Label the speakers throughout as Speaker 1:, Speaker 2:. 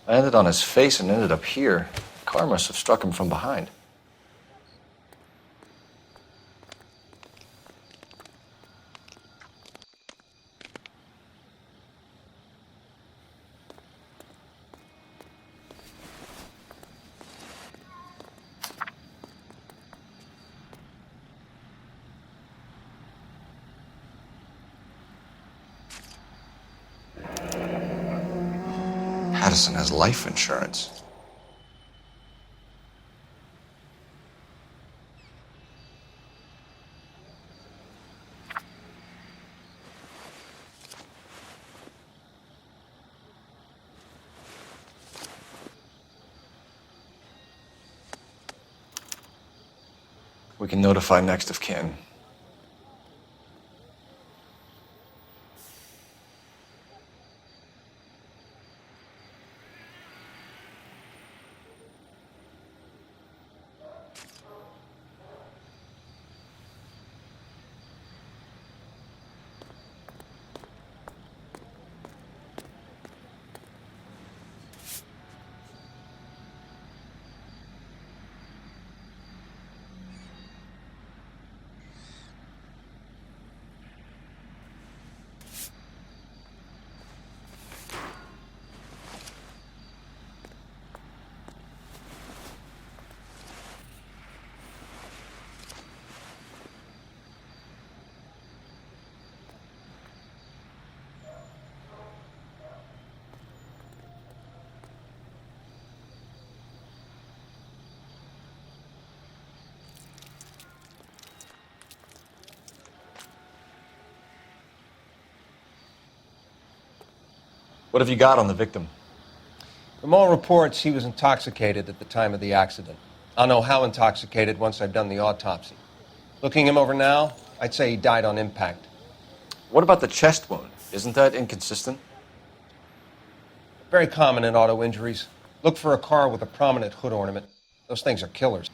Speaker 1: Landed on his face and ended up here. The car must have struck him from behind. Addison has life insurance. We can notify next of kin. What have you got on the victim?
Speaker 2: From all reports, he was intoxicated at the time of the accident. I'll know how intoxicated once I've done the autopsy. Looking him over now, I'd say he died on impact.
Speaker 1: What about the chest wound? Isn't that inconsistent?
Speaker 2: Very common in auto injuries. Look for a car with a prominent hood ornament. Those things are killers.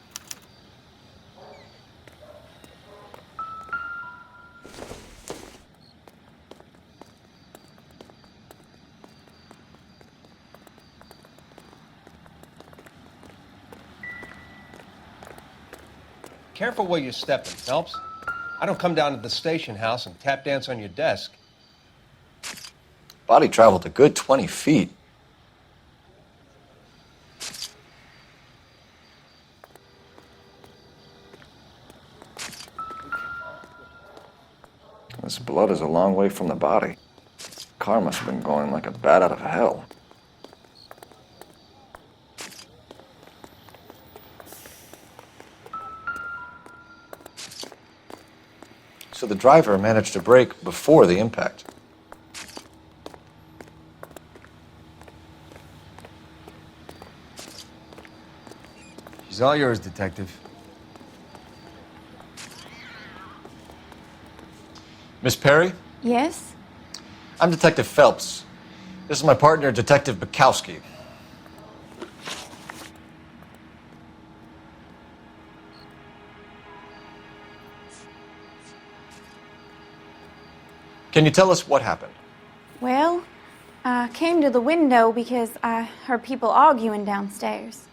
Speaker 2: Careful where you're stepping, Phelps. I don't come down to the station house and tap dance on your desk.
Speaker 1: Body traveled a good 20 feet. This blood is a long way from the body. Car must have been going like a bat out of hell. So the driver managed to brake before the impact.
Speaker 2: She's all yours, Detective.
Speaker 1: Miss Perry?
Speaker 3: Yes?
Speaker 1: I'm Detective Phelps. This is my partner, Detective Bukowski. Can you tell us what happened?
Speaker 3: Well, I came to the window because I heard people arguing downstairs.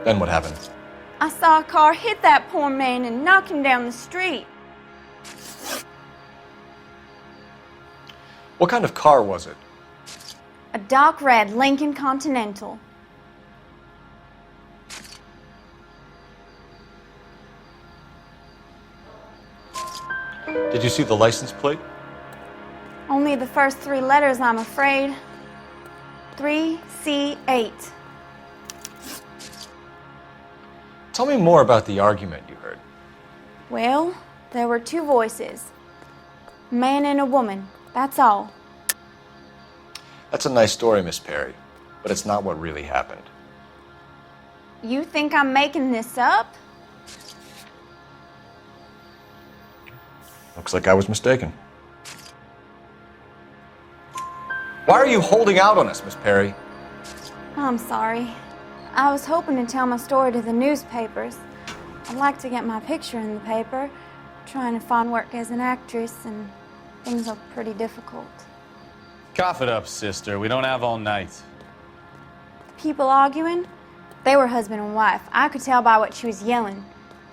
Speaker 1: Then what happened?
Speaker 3: I saw a car hit that poor man and knock him down the street.
Speaker 1: What kind of car was it?
Speaker 3: A dark red Lincoln Continental.
Speaker 4: Did you see the license plate?
Speaker 3: Only the first three letters, I'm afraid. 3C8.
Speaker 4: Tell me more about the argument you heard.
Speaker 3: Well, there were two voices. A man and a woman, that's all.
Speaker 4: That's a nice story, Miss Perry, but it's not what really happened.
Speaker 3: You think I'm making this up?
Speaker 4: Looks like I was mistaken. Why are you holding out on us, Miss Perry?
Speaker 3: I'm sorry. I was hoping to tell my story to the newspapers. I'd like to get my picture in the paper. Trying to find work as an actress, and things are pretty difficult.
Speaker 5: Cough it up, sister. We don't have all night.
Speaker 3: People arguing? They were husband and wife. I could tell by what she was yelling.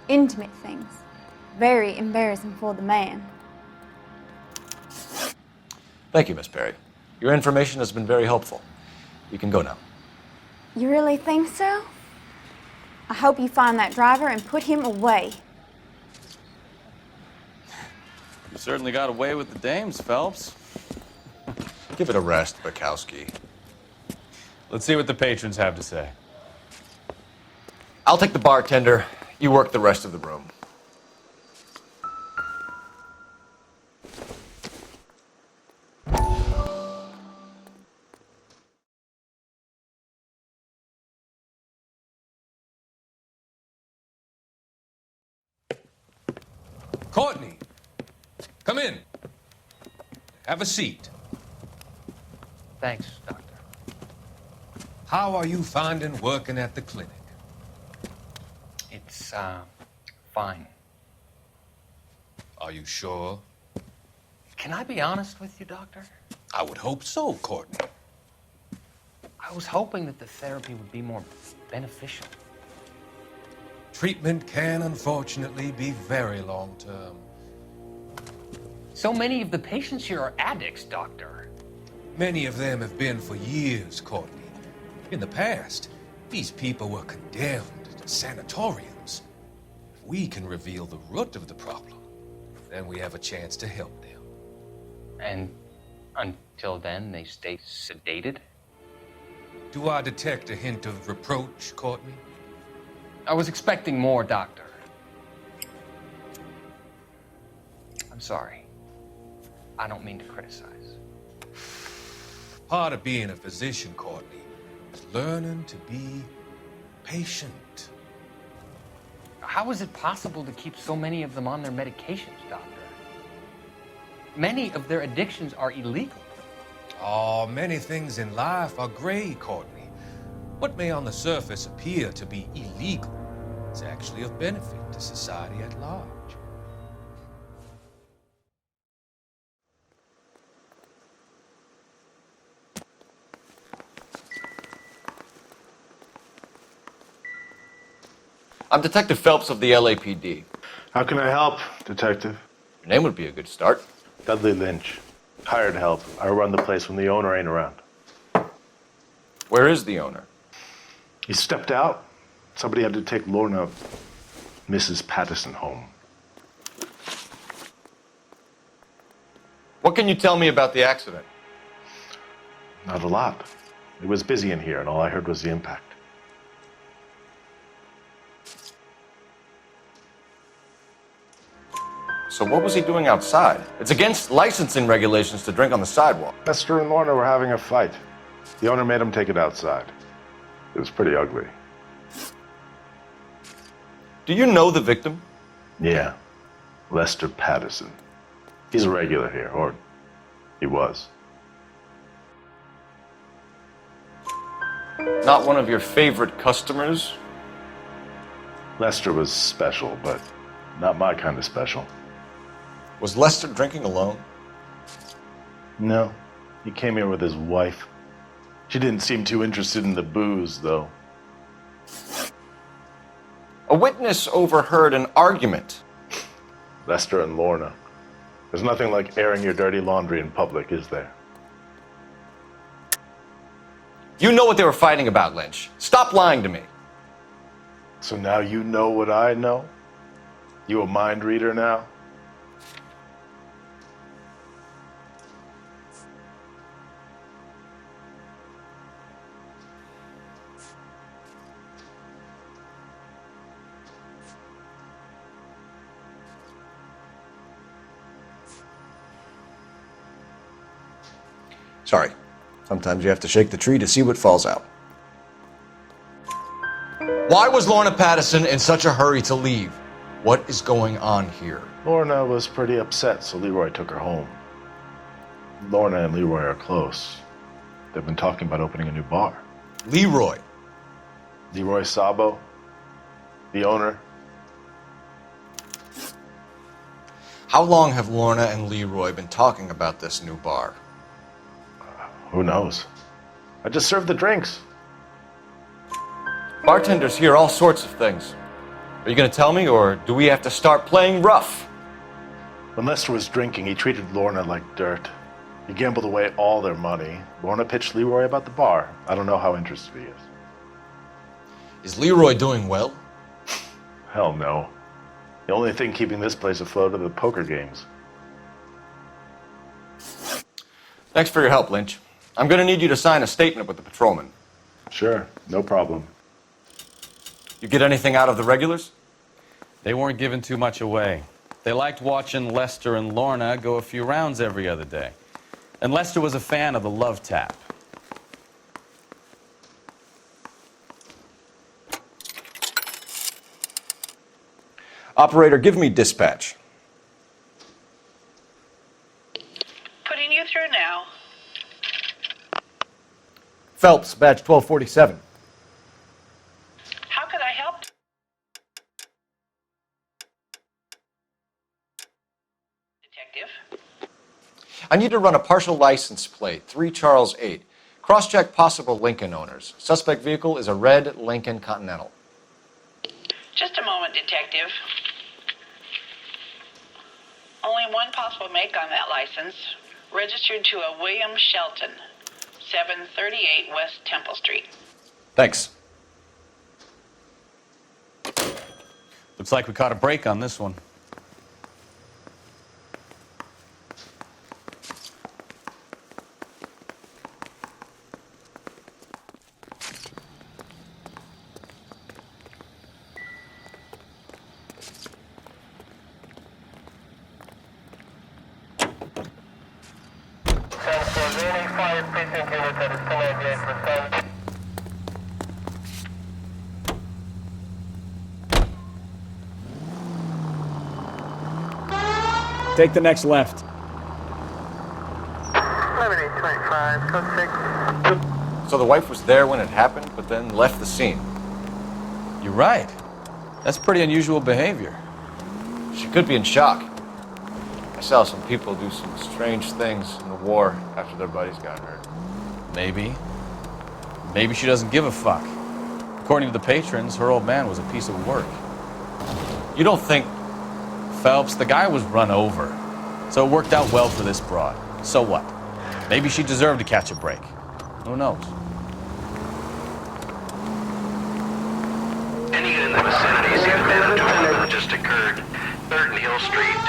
Speaker 3: Intimate things. Very embarrassing for the man.
Speaker 4: Thank you, Miss Perry. Your information has been very helpful. You can go now.
Speaker 3: You really think so? I hope you find that driver and put him away.
Speaker 5: You certainly got away with the dames, Phelps.
Speaker 4: Give it a rest, Bukowski.
Speaker 5: Let's see what the patrons have to say.
Speaker 4: I'll take the bartender. You work the rest of the room.
Speaker 6: Courtney, come in. Have a seat.
Speaker 7: Thanks, Doctor.
Speaker 6: How are you finding working at the clinic?
Speaker 7: It's, fine.
Speaker 6: Are you sure?
Speaker 7: Can I be honest with you, Doctor?
Speaker 6: I would hope so, Courtney.
Speaker 7: I was hoping that the therapy would be more beneficial.
Speaker 6: Treatment can, unfortunately, be very long-term.
Speaker 7: So many of the patients here are addicts, Doctor.
Speaker 6: Many of them have been for years, Courtney. In the past, these people were condemned to sanatoriums. If we can reveal the root of the problem, then we have a chance to help them.
Speaker 7: And until then, they stay sedated?
Speaker 6: Do I detect a hint of reproach, Courtney?
Speaker 7: I was expecting more, Doctor. I'm sorry. I don't mean to criticize.
Speaker 6: Part of being a physician, Courtney, is learning to be patient.
Speaker 7: How is it possible to keep so many of them on their medications, Doctor? Many of their addictions are illegal.
Speaker 6: Oh, many things in life are gray, Courtney. What may on the surface appear to be illegal is actually of benefit to society at large.
Speaker 4: I'm Detective Phelps of the LAPD.
Speaker 8: How can I help, Detective?
Speaker 4: Your name would be a good start.
Speaker 8: Dudley Lynch. Hired help. I run the place when the owner ain't around.
Speaker 4: Where is the owner?
Speaker 8: He stepped out. Somebody had to take Lorna, Mrs. Patterson, home.
Speaker 4: What can you tell me about the accident?
Speaker 8: Not a lot. It was busy in here, and all I heard was the impact.
Speaker 4: So what was he doing outside? It's against licensing regulations to drink on the sidewalk.
Speaker 8: Lester and Lorna were having a fight. The owner made him take it outside. It was pretty ugly.
Speaker 4: Do you know the victim?
Speaker 8: Yeah. Lester Patterson. He's a regular here, or he was.
Speaker 4: Not one of your favorite customers?
Speaker 8: Lester was special, but not my kind of special.
Speaker 4: Was Lester drinking alone?
Speaker 8: No. He came here with his wife. She didn't seem too interested in the booze, though.
Speaker 4: A witness overheard an argument.
Speaker 8: Lester and Lorna. There's nothing like airing your dirty laundry in public, is there?
Speaker 4: You know what they were fighting about, Lynch. Stop lying to me.
Speaker 8: So now you know what I know? You a mind reader now?
Speaker 4: Sorry. Sometimes you have to shake the tree to see what falls out. Why was Lorna Patterson in such a hurry to leave? What is going on here?
Speaker 8: Lorna was pretty upset, so Leroy took her home. Lorna and Leroy are close. They've been talking about opening a new bar.
Speaker 4: Leroy.
Speaker 8: Leroy Sabo, the owner.
Speaker 4: How long have Lorna and Leroy been talking about this new bar?
Speaker 8: Who knows? I just served the drinks.
Speaker 4: Bartenders hear all sorts of things. Are you going to tell me, or do we have to start playing rough?
Speaker 8: When Lester was drinking, he treated Lorna like dirt. He gambled away all their money. Lorna pitched Leroy about the bar. I don't know how interested he is.
Speaker 4: Is Leroy doing well?
Speaker 8: Hell no. The only thing keeping this place afloat are the poker games.
Speaker 4: Thanks for your help, Lynch. I'm going to need you to sign a statement with the patrolman.
Speaker 8: Sure, no problem.
Speaker 4: You get anything out of the regulars?
Speaker 5: They weren't giving too much away. They liked watching Lester and Lorna go a few rounds every other day. And Lester was a fan of the love tap.
Speaker 4: Operator, give me dispatch.
Speaker 9: Putting you through now.
Speaker 4: Phelps, badge 1247.
Speaker 9: How could I help? Detective.
Speaker 4: I need to run a partial license plate, 3 Charles 8. Cross-check possible Lincoln owners. Suspect vehicle is a red Lincoln Continental.
Speaker 9: Just a moment, Detective. Only one possible make on that license. Registered to a William Shelton, 738 West Temple Street.
Speaker 4: Thanks.
Speaker 5: Looks like we caught a break on this one.
Speaker 10: Take the next left.
Speaker 9: 11825, code 6.
Speaker 4: So the wife was there when it happened, but then left the scene.
Speaker 5: You're right. That's pretty unusual behavior.
Speaker 4: She could be in shock. I saw some people do some strange things in the war after their buddies got hurt.
Speaker 5: Maybe. Maybe she doesn't give a fuck. According to the patrons, her old man was a piece of work.
Speaker 4: You don't think...
Speaker 5: Phelps, the guy was run over. So it worked out well for this broad. So what? Maybe she deserved to catch a break. Who knows?
Speaker 11: Any in the vicinity, see the man that just occurred. 3rd and Hill Street.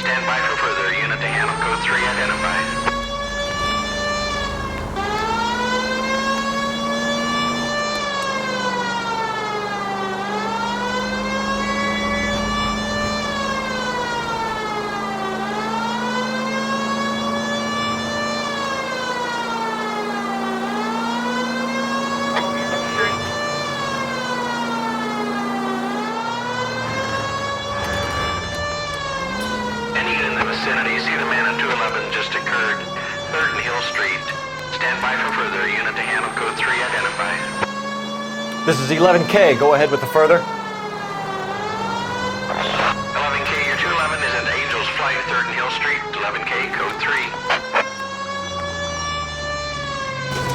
Speaker 11: Stand by for further. Unit to handle code 3 identified. Vicinity, see the man at 211 just occurred. 3rd and Hill Street. Stand by for further. Unit to handle code 3 identified.
Speaker 4: This is 11K. Go ahead with the further.
Speaker 11: 11K, your 211 is into Angel's Flight, 3rd and Hill Street. 11K, code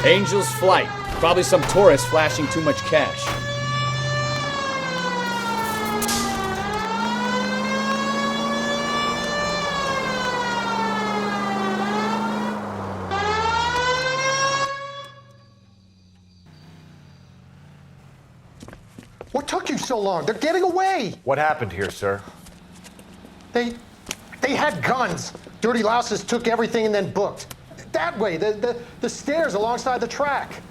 Speaker 11: 3.
Speaker 10: Angel's Flight. Probably some tourist flashing too much cash.
Speaker 12: What took you so long? They're getting away.
Speaker 4: What happened here, sir?
Speaker 12: They had guns. Dirty louses took everything and then booked. That way, the stairs alongside the track.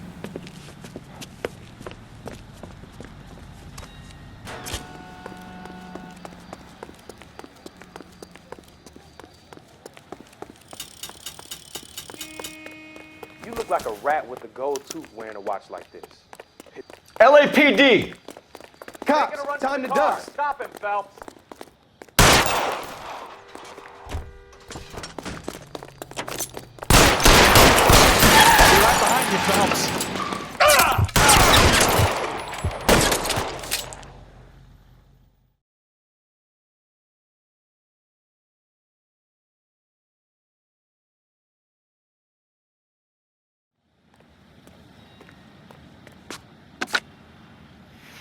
Speaker 13: like a rat with a gold tooth wearing a watch like this.
Speaker 4: LAPD!
Speaker 13: Cops, time to dust. Stop him, Phelps.
Speaker 10: Right behind you, Phelps.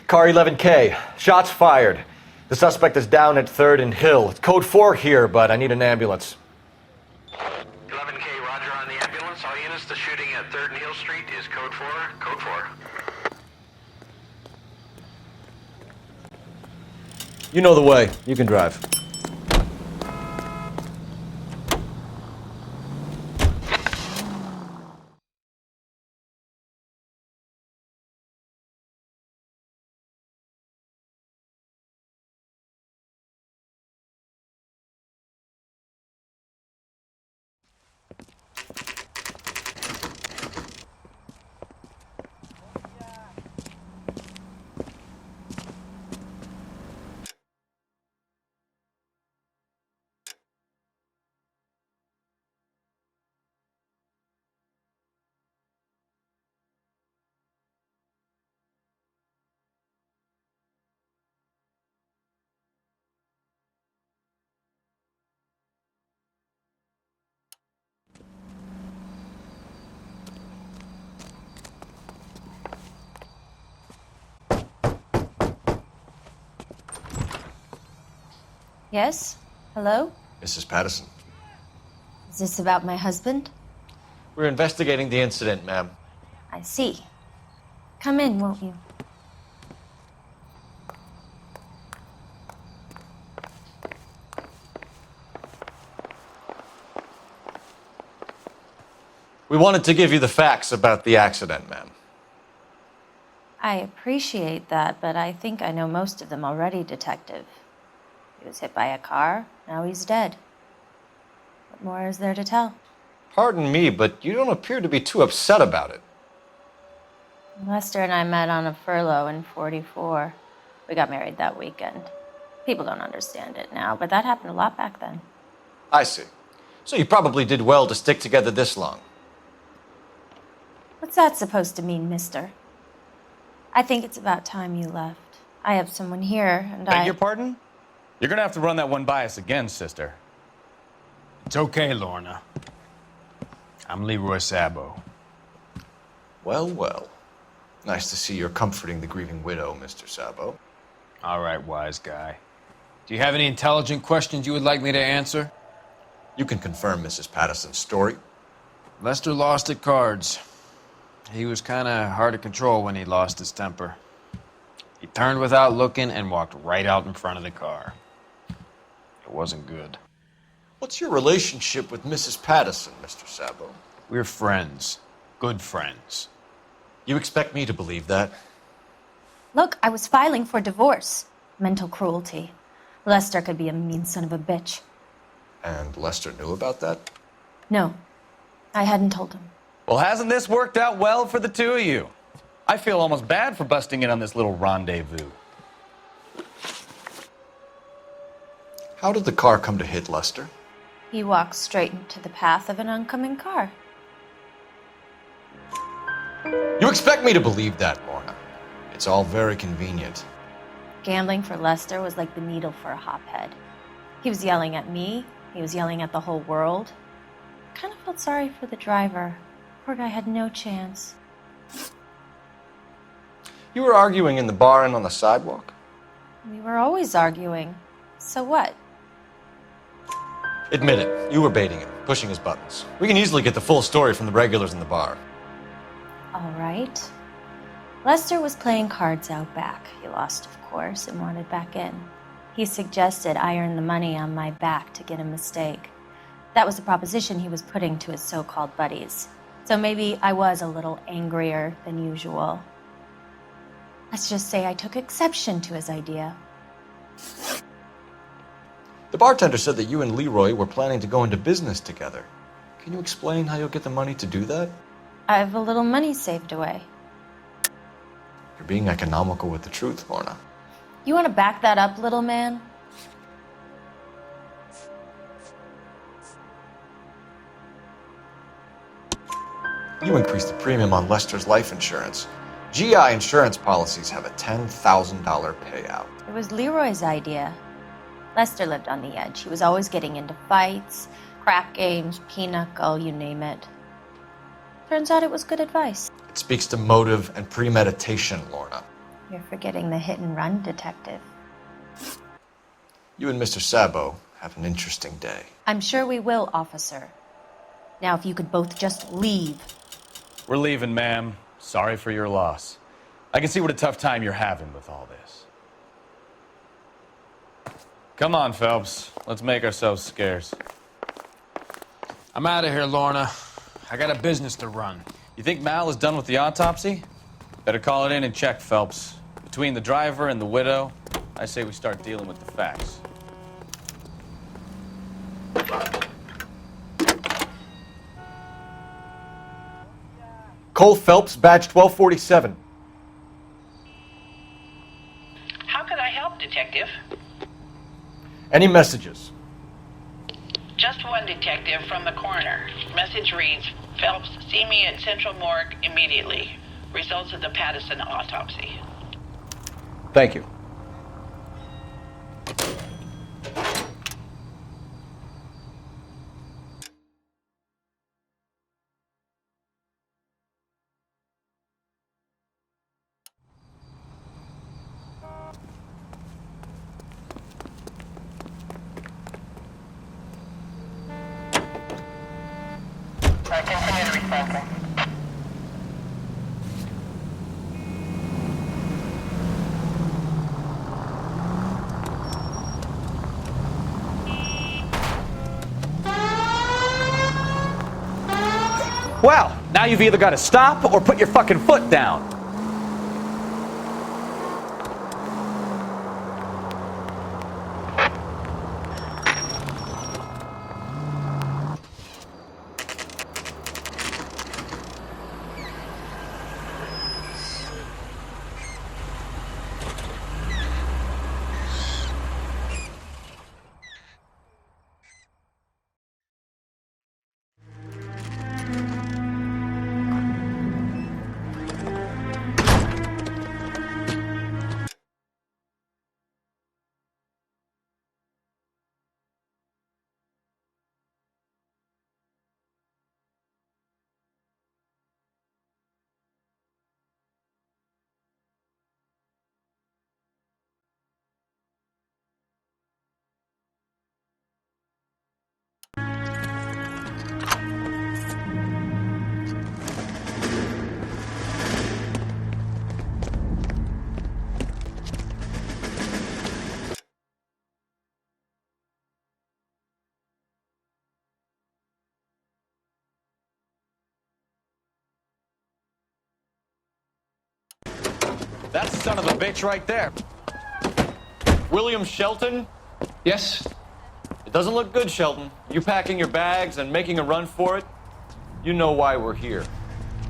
Speaker 4: Car 11K. Shots fired. The suspect is down at 3rd and Hill. It's code 4 here, but I need an ambulance.
Speaker 11: 11K, roger on the ambulance. All units, the shooting at 3rd and Hill Street is code 4. Code 4.
Speaker 4: You know the way. You can drive.
Speaker 14: Yes? Hello?
Speaker 4: Mrs. Patterson.
Speaker 14: Is this about my husband?
Speaker 4: We're investigating the incident, ma'am.
Speaker 14: I see. Come in, won't you?
Speaker 4: We wanted to give you the facts about the accident, ma'am.
Speaker 14: I appreciate that, but I think I know most of them already, Detective. He was hit by a car, now he's dead. What more is there to tell?
Speaker 4: Pardon me, but you don't appear to be too upset about it.
Speaker 14: Lester and I met on a furlough in '44. We got married that weekend. People don't understand it now, but that happened a lot back then.
Speaker 4: I see. So you probably did well to stick together this long.
Speaker 14: What's that supposed to mean, mister? I think it's about time you left. I have someone here, and
Speaker 5: Beg your pardon? You're gonna have to run that one by us again, sister.
Speaker 10: It's okay, Lorna. I'm Leroy Sabo.
Speaker 4: Well, well. Nice to see you're comforting the grieving widow, Mr. Sabo.
Speaker 10: All right, wise guy. Do you have any intelligent questions you would like me to answer?
Speaker 4: You can confirm Mrs. Patterson's story.
Speaker 10: Lester lost at cards. He was kind of hard to control when he lost his temper. He turned without looking and walked right out in front of the car. It wasn't good.
Speaker 4: What's your relationship with Mrs. Patterson, Mr. Sabo?
Speaker 10: We're friends. Good friends.
Speaker 4: You expect me to believe that?
Speaker 14: Look, I was filing for divorce. Mental cruelty. Lester could be a mean son of a bitch.
Speaker 4: And Lester knew about that?
Speaker 14: No, I hadn't told him.
Speaker 5: Well, hasn't this worked out well for the two of you? I feel almost bad for busting in on this little rendezvous.
Speaker 4: How did the car come to hit Lester?
Speaker 14: He walked straight into the path of an oncoming car.
Speaker 4: You expect me to believe that, Lorna? It's all very convenient.
Speaker 14: Gambling for Lester was like the needle for a hophead. He was yelling at me. He was yelling at the whole world. I kind of felt sorry for the driver. Poor guy had no chance.
Speaker 4: You were arguing in the bar and on the sidewalk?
Speaker 14: We were always arguing. So what?
Speaker 4: Admit it. You were baiting him, pushing his buttons. We can easily get the full story from the regulars in the bar.
Speaker 14: All right. Lester was playing cards out back. He lost, of course, and wanted back in. He suggested I earn the money on my back to get a mistake. That was the proposition he was putting to his so-called buddies. So maybe I was a little angrier than usual. Let's just say I took exception to his idea.
Speaker 4: The bartender said that you and Leroy were planning to go into business together. Can you explain how you'll get the money to do that?
Speaker 14: I have a little money saved away.
Speaker 4: You're being economical with the truth, Lorna.
Speaker 14: You want to back that up, little man?
Speaker 4: You increased the premium on Lester's life insurance. GI insurance policies have a $10,000 payout.
Speaker 14: It was Leroy's idea. Lester lived on the edge. He was always getting into fights, crack games, pinochle, you name it. Turns out it was good advice.
Speaker 4: It speaks to motive and premeditation, Lorna.
Speaker 14: You're forgetting the hit and run detective.
Speaker 4: You and Mr. Sabo have an interesting day.
Speaker 14: I'm sure we will, officer. Now, if you could both just leave.
Speaker 5: We're leaving, ma'am. Sorry for your loss. I can see what a tough time you're having with all this. Come on, Phelps. Let's make ourselves scarce.
Speaker 10: I'm out of here, Lorna. I got a business to run.
Speaker 5: You think Mal is done with the autopsy? Better call it in and check, Phelps. Between the driver and the widow, I say we start dealing with the facts.
Speaker 4: Cole Phelps, badge 1247.
Speaker 9: How could I help, Detective?
Speaker 4: Any messages?
Speaker 9: Just one, Detective, from the coroner. Message reads, Phelps, see me at Central Morgue immediately. Results of the Pattison autopsy.
Speaker 4: Thank you.
Speaker 11: I continue to respond.
Speaker 5: Well, now you've either got to stop or put your fucking foot down. That son of a bitch right there. William Shelton?
Speaker 2: Yes?
Speaker 4: It doesn't look good, Shelton. You packing your bags and making a run for it? You know why we're here.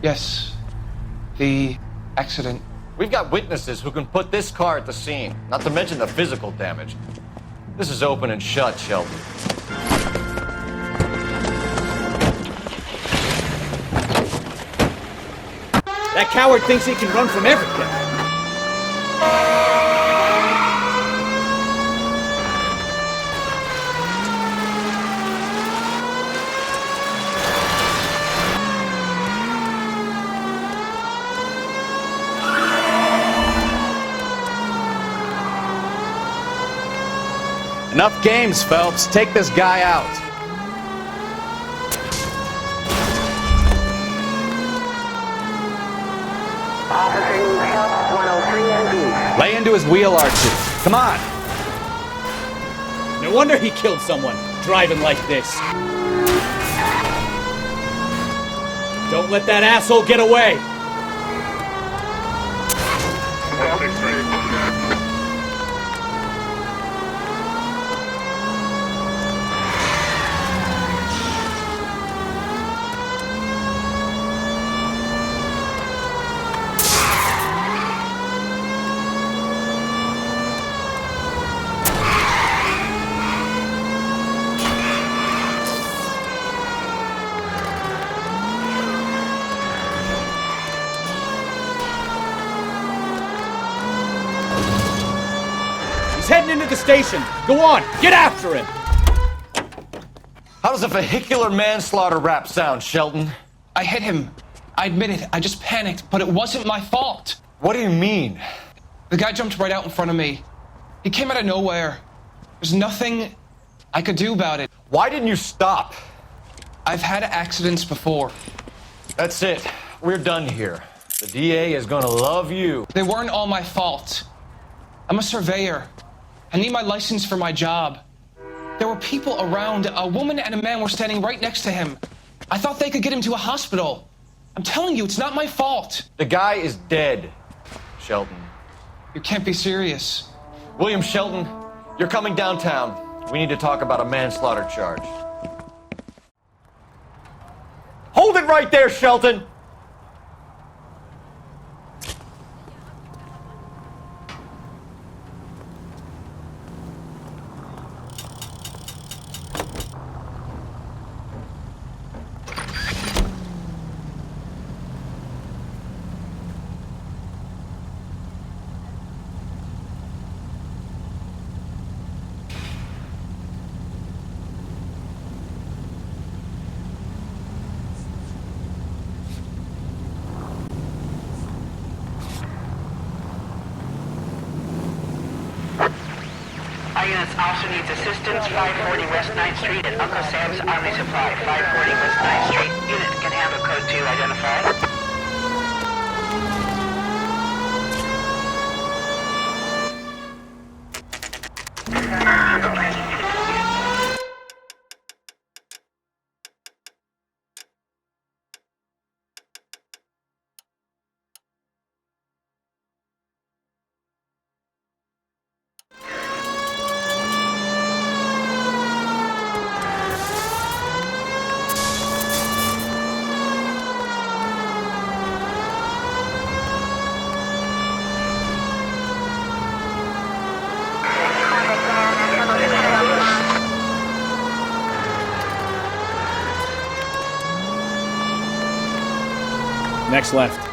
Speaker 2: Yes. The accident.
Speaker 4: We've got witnesses who can put this car at the scene, not to mention the physical damage. This is open and shut, Shelton.
Speaker 15: That coward thinks he can run from everything.
Speaker 5: Enough games, Phelps. Take this guy out.
Speaker 11: Officer needs help, 103 and B.
Speaker 5: Lay into his wheel arches. Come on.
Speaker 15: No wonder he killed someone, driving like this. Don't let that asshole get away. station. Go on, get after him.
Speaker 4: How does a vehicular manslaughter rap sound, Shelton?
Speaker 16: I hit him. I admit it. I just panicked, but it wasn't my fault.
Speaker 4: What do you mean?
Speaker 16: The guy jumped right out in front of me. He came out of nowhere. There's nothing I could do about it.
Speaker 4: Why didn't you stop?
Speaker 16: I've had accidents before.
Speaker 4: That's it. We're done here. The DA is gonna love you.
Speaker 16: They weren't all my fault. I'm a surveyor. I need my license for my job. There were people around. A woman and a man were standing right next to him. I thought they could get him to a hospital. I'm telling you, it's not my fault.
Speaker 4: The guy is dead, Shelton.
Speaker 16: You can't be serious.
Speaker 4: William Shelton, you're coming downtown. We need to talk about a manslaughter charge. Hold it right there, Shelton!
Speaker 9: Our units also needs assistance. 540 West 9th Street at Uncle Sam's Army Supply. 540 West 9th Street. Unit can handle code 2 identified.
Speaker 15: Next left.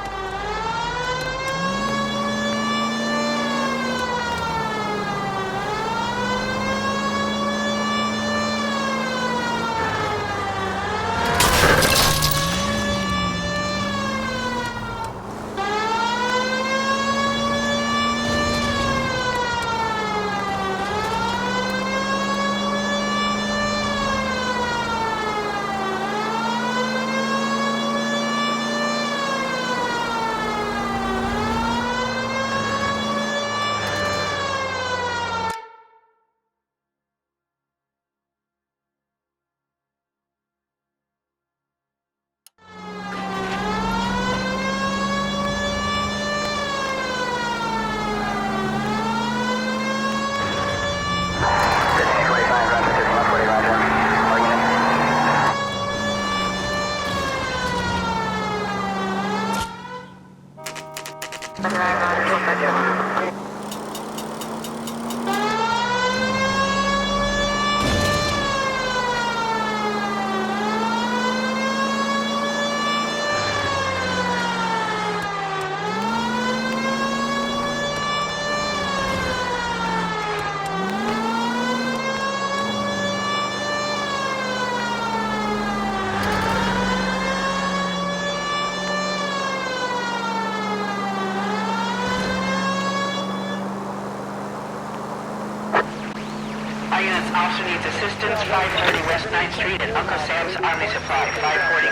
Speaker 15: Our units also needs assistance. 530 West 9th Street at Uncle Sam's Army Supply. 540.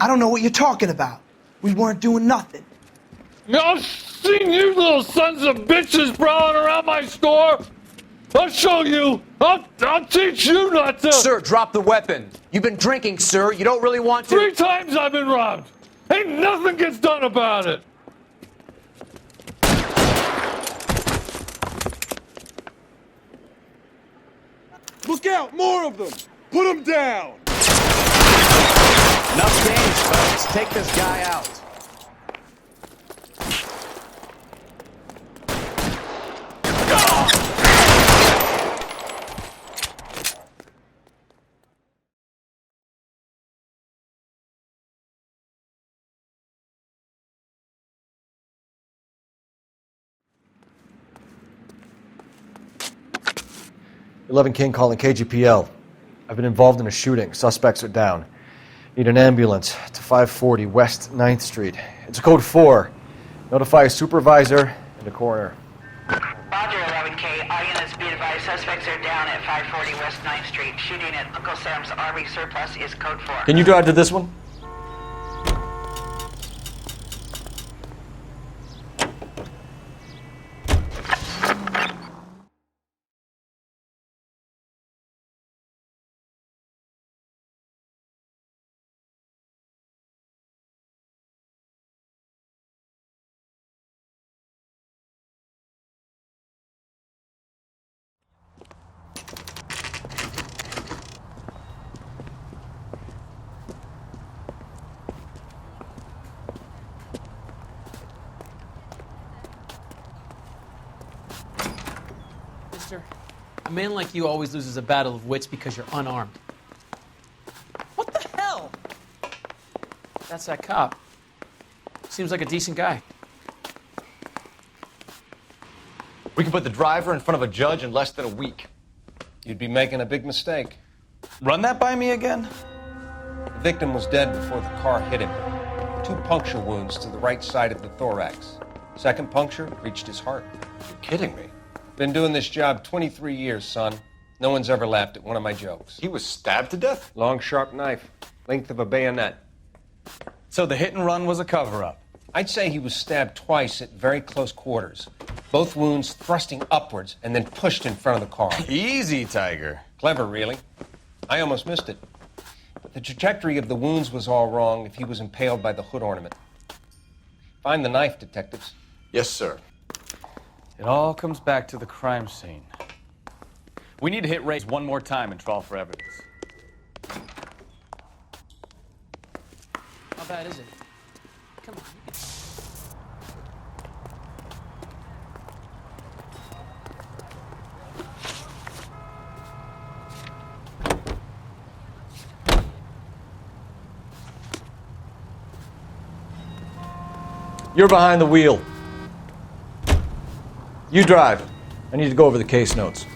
Speaker 17: I don't know what you're talking about. We weren't doing nothing.
Speaker 18: I've seen you little sons of bitches prowling around my store. I'll show you. I'll teach you not to.
Speaker 19: Sir, drop the weapon. You've been drinking, sir. You don't really want to.
Speaker 18: 3 times I've been robbed. Ain't nothing gets done about it.
Speaker 20: Look out! More of them! Put them down!
Speaker 19: Enough games, folks. Take this guy out.
Speaker 4: 11 King calling KGPL. I've been involved in a shooting. Suspects are down. Need an ambulance to 540 West 9th Street. It's a code 4. Notify a supervisor and a coroner.
Speaker 15: Roger, 11K. All units be advised. Suspects are down at 540 West 9th Street. Shooting at Uncle Sam's Army surplus is code 4.
Speaker 4: Can you drive to this one?
Speaker 21: A man like you always loses a battle of wits because you're unarmed. What the hell? That's that cop. Seems like a decent guy.
Speaker 4: We can put the driver in front of a judge in less than a week.
Speaker 2: You'd be making a big mistake.
Speaker 5: Run that by me again?
Speaker 2: The victim was dead before the car hit him. 2 puncture wounds to the right side of the thorax. Second puncture reached his heart.
Speaker 4: You're kidding me.
Speaker 2: Been doing this job 23 years, son. No one's ever laughed at one of my jokes.
Speaker 4: He was stabbed to death?
Speaker 2: Long, sharp knife. Length of a bayonet.
Speaker 5: So the hit and run was a cover-up?
Speaker 2: I'd say he was stabbed twice at very close quarters. Both wounds thrusting upwards and then pushed in front of the car.
Speaker 5: Easy, Tiger.
Speaker 2: Clever, really. I almost missed it. But the trajectory of the wounds was all wrong if he was impaled by the hood ornament. Find the knife, detectives.
Speaker 4: Yes, sir.
Speaker 5: It all comes back to the crime scene. We need to hit Ray's one more time and trawl for evidence.
Speaker 21: How bad is it? Come on.
Speaker 4: You're behind the wheel. You drive. I need to go over the case notes.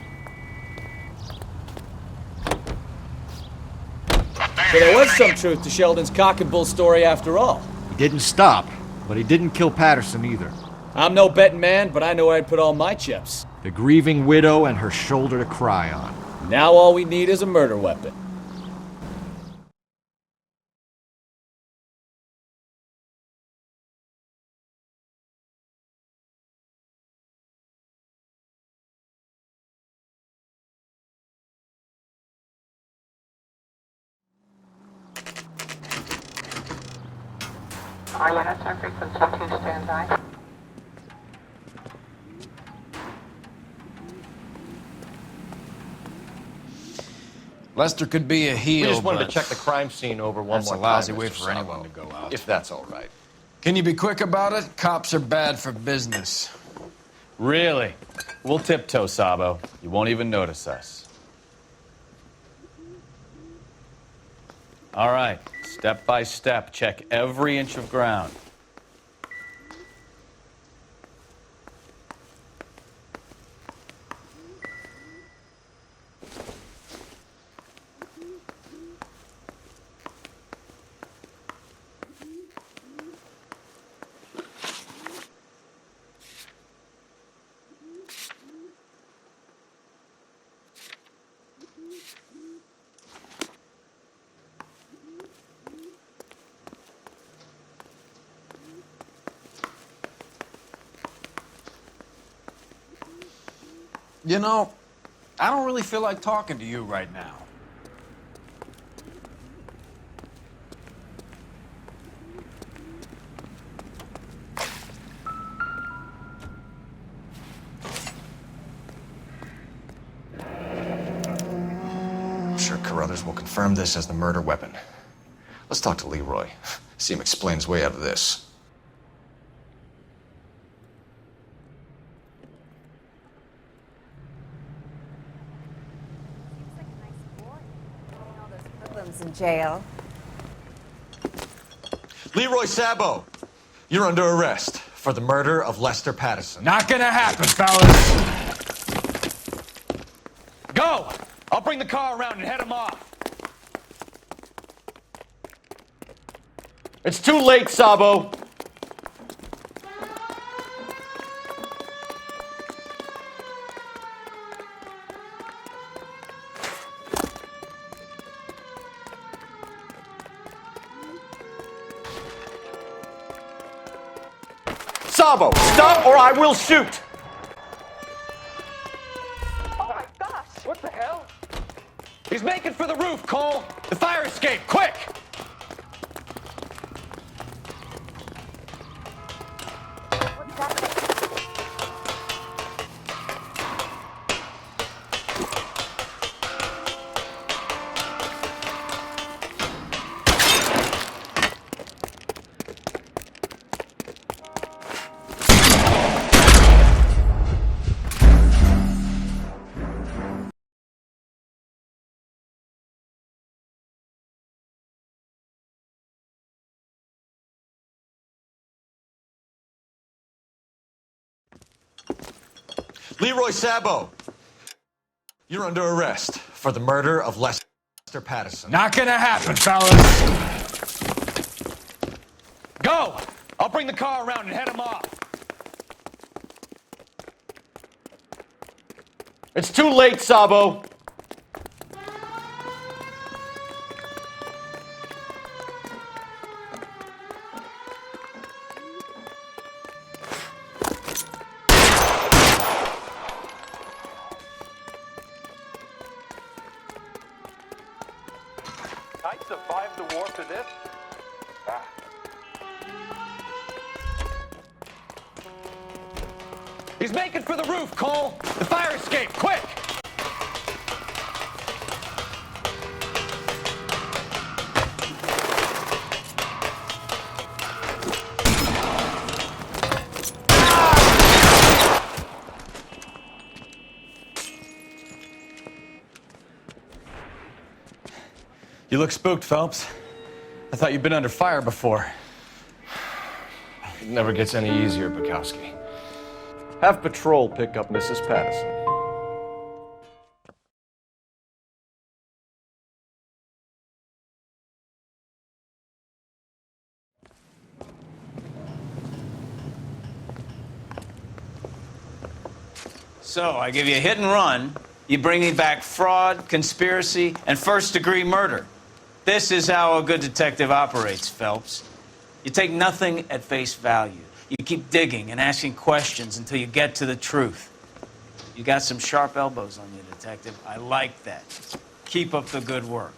Speaker 22: So there was some truth to Sheldon's cock and bull story after all.
Speaker 23: He didn't stop, but he didn't kill Patterson either.
Speaker 22: I'm no betting man, but I know where I'd put all my chips.
Speaker 23: The grieving widow and her shoulder to cry on.
Speaker 22: Now all we need is a murder weapon.
Speaker 15: All units are frequency 2 standby.
Speaker 10: Lester could be a heel,
Speaker 4: We just wanted
Speaker 10: but
Speaker 4: to check the crime scene over one
Speaker 10: that's
Speaker 4: more
Speaker 10: a
Speaker 4: time,
Speaker 10: lousy
Speaker 4: Mr.
Speaker 10: way for
Speaker 4: Sabo.
Speaker 10: anyone to go out.
Speaker 4: If that's all right.
Speaker 10: Can you be quick about it? Cops are bad for business.
Speaker 5: Really? We'll tiptoe, Sabo. You won't even notice us. All right, step by step, check every inch of ground.
Speaker 10: You know, I don't really feel like talking to you right now.
Speaker 4: I'm sure Carruthers will confirm this as the murder weapon. Let's talk to Leroy. See him explain his way out of this.
Speaker 24: In jail.
Speaker 4: Leroy Sabo, you're under arrest for the murder of Lester Patterson.
Speaker 10: Not gonna happen, fellas.
Speaker 21: Go!
Speaker 5: bring the car around and head him off.
Speaker 23: It's too late, Sabo. Sabo, stop or I will shoot!
Speaker 13: Oh my gosh! What the hell?
Speaker 5: He's making for the roof, Cole. The fire escape, quick!
Speaker 23: Leroy Sabo, you're under arrest for the murder of Lester Patterson.
Speaker 5: Not gonna happen, fellas. Go! I'll bring the car around and head him off.
Speaker 23: It's too late, Sabo.
Speaker 13: I survived the war for this? Ah.
Speaker 5: He's making for the roof, Cole. The fire escape, quick! You look spooked, Phelps. I thought you'd been under fire before.
Speaker 4: It never gets any easier, Bukowski. Have patrol pick up Mrs. Patterson.
Speaker 1: So, I give you a hit and run. You bring me back fraud, conspiracy, and first-degree murder. This is how a good detective operates, Phelps. You take nothing at face value. You keep digging and asking questions until you get to the truth. You got some sharp elbows on you, detective. I like that. Keep up the good work.